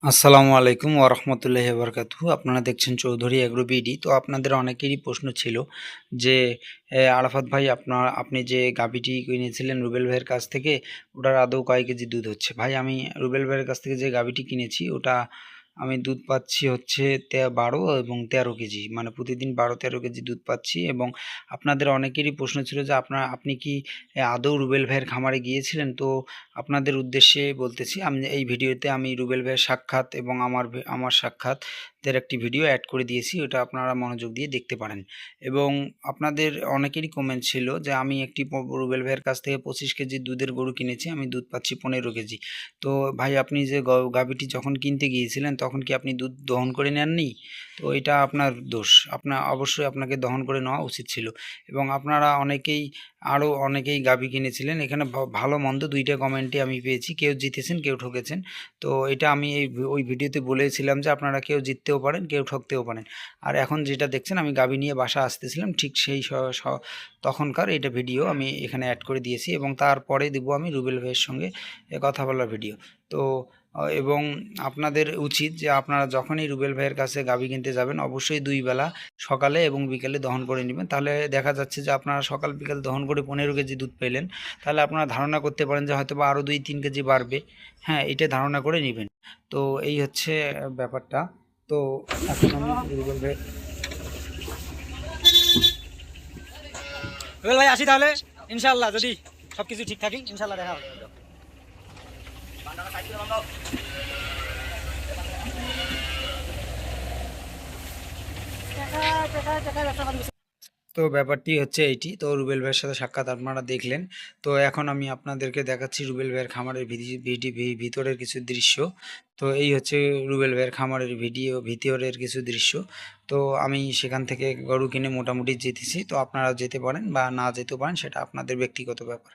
আসসালামু আলাইকুম ওয়া রাহমাতুল্লাহি ওয়া বারাকাতুহু। আপনারা দেখছেন চৌধুরী এগ্রো বিডি। তো আপনাদের অনেকেরই প্রশ্ন ছিল যে আরাফাত ভাই আপনি যে গাভীটি কিনেছিলেন রুবেল ভাইয়ের কাছ থেকে ওটার আদৌ কয় কেজি দুধ হচ্ছে? ভাই আমি রুবেল ভাইয়ের কাছ থেকে যে গাভীটি কিনেছি ওটা আমি দুধ পাচ্ছি হচ্ছে 12 এবং 13 কেজি। মানে প্রতিদিন 12-13 কেজি দুধ পাচ্ছি এবং আপনাদের অনেকেরই প্রশ্ন ছিল যে আপনি কি আদৌ রুবেল ভাইয়ের খামারে গিয়েছিলেন? তো আপনাদের উদ্দেশ্যে বলতেছি আমি এই ভিডিওতে আমি রুবেল ভাইয়ের সাক্ষাৎ এবং আমার সাক্ষাতের একটি ভিডিও অ্যাড করে দিয়েছি, ওটা আপনারা মনোযোগ দিয়ে দেখতে পারেন। এবং আপনাদের অনেকেরই কমেন্ট ছিল যে আমি একটি রুবেল ভাইয়ের কাছ থেকে 25 কেজি দুধের গরু কিনেছি, আমি দুধ পাচ্ছি 15 কেজি। তো ভাই আপনি যে গাভীটি যখন কিনতে গিয়েছিলেন তখন কি আপনি দুধ দহন করে নেননি? তো এটা আপনার দোষ, অবশ্যই আপনাকে দহন করে নেওয়া উচিত ছিল। এবং আপনারা আরও অনেকেই গাভী কিনেছিলেন, এখানে ভালো মন্দ দুইটা কমেন্টে আমি পেয়েছি, কেউ জিতেছেন কেউ ঠকেছেন। তো এটা আমি ওই ভিডিওতে বলেছিলাম যে আপনারা কেউ জিততেও পারেন কেউ ঠকতেও পারেন। আর এখন যেটা দেখছেন আমি গাভী নিয়ে বাসা আসতেছিলাম, ঠিক সেই তখনকার এটা ভিডিও আমি এখানে অ্যাড করে দিয়েছি এবং তারপরে দেবো আমি রুবেল ভাইয়ের সঙ্গে কথা বলার ভিডিও। তো এবং আপনাদের উচিত যে আপনারা যখনই রুবেল ভাইয়ের কাছে গাভী কিনতে যাবেন অবশ্যই 2 বেলা সকালে এবং বিকেলে দহন করে নেবেন। তাহলে দেখা যাচ্ছে যে আপনারা সকাল বিকাল দহন করে 15 কেজি দুধ পেলেন। তাহলে আপনারা ধারণা করতে পারেন যে হয়তোবা আরও 2-3 কেজি বাড়বে। হ্যাঁ, এটা ধারণা করে নিবেন। তো এই হচ্ছে ব্যাপারটা। তো এখন আমি রুবেল ভাই রুবেল ভাই আসি তাহলে, ইনশাল্লাহ যদি সবকিছু ঠিক থাকে ইনশাল্লাহ দেখা হবে। তো ব্যাপারটি হচ্ছে এইটি। তো রুবেল ভাইয়ের সাথে সাক্ষাৎ আপনারা দেখলেন। তো এখন আমি আপনাদেরকে দেখাচ্ছি রুবেল ভাইয়ের খামারের ভিতরের কিছু দৃশ্য। তো এই হচ্ছে রুবেল ভাইয়ের খামারের ভিতরের কিছু দৃশ্য। তো আমি সেখান থেকে গরু কিনে মোটামুটি জিতেছি। তো আপনারা যেতে পারেন বা না যেতে পারেন, সেটা আপনাদের ব্যক্তিগত ব্যাপার।